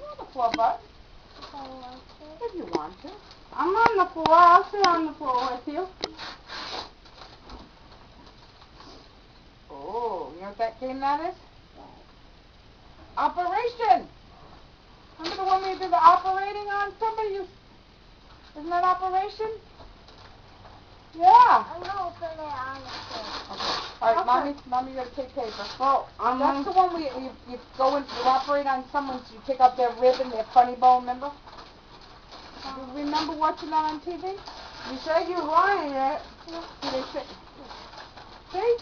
on the floor, bud. If you want to. I'm on the floor. I'll sit on the floor with you. Oh, you know what that game that is? Operation! Remember the one where you did the operating on somebody? Isn't that Operation? Yeah. I'm gonna open it on the floor. Okay. All right, Okay. Mommy, you gotta take paper. Well, That's the one where you go and you operate on someone, so you take out their rib and their funny bone, remember? You remember watching that on TV? You said you wanted it. See, they say, see?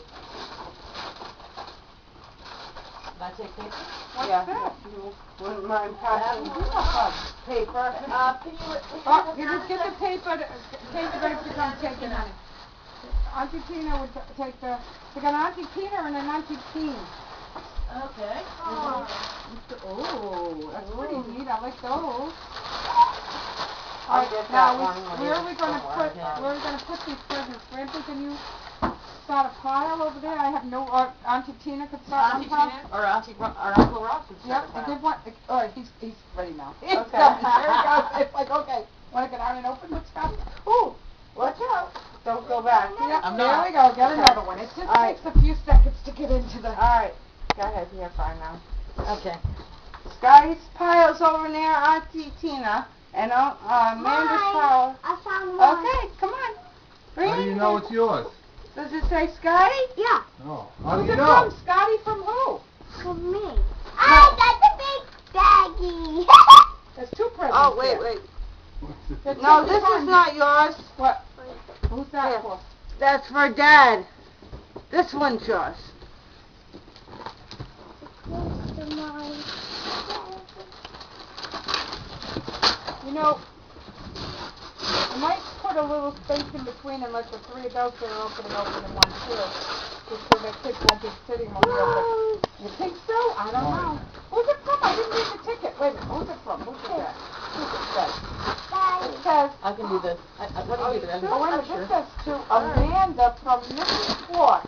Can I take paper? What's Yeah. that? You wouldn't mind passing paper. Can you Oh, you just get the paper, paper ready to come take it, honey. Auntie Tina would take the, we got an Auntie Tina and an Auntie Teen. Okay. Oh, that's pretty neat, I like those. I'll Alright, get now, that one when where you are we gonna go put, ahead. where are we gonna put these presents? Rampy, can you start a pile over there? I have no, Auntie Tina could start one Auntie pile. Tina or Uncle Ross would Yep, start I a did pile. one, alright, he's ready now. Okay. There he goes, it's like, okay, wanna get out and open what's coming? Ooh, Watch out. Don't go back. yeah, I'm there not. we go, get another one. It just Alright. takes a few seconds to get into the. Alright. Go ahead. You're fine now. Okay. Scotty's pile's over near Auntie Tina. And Amanda's pile. I found one. Okay, come on. Bring How do it you in. know it's yours? Does it say Scotty? Yeah, No. How do Who's you it know? from, Scotty, from who? for me. I got the big baggie. There's two presents Oh, wait, here. wait. There's No, two this is presents. not yours. What? Who's that Here. for? That's for Dad. This one's yours. Close to mine. You know, I might put a little space in between and let the three adults that are opening in one too. Just so that kids won't be sitting when we open. You think so? I don't know. Who's it from? I didn't read the ticket. Wait a minute. Who's it from? Who's it says? Who's it says? Bye. It says, I can do this. What do you do? oh wait a minute, this says to Amanda from Mrs. Ford.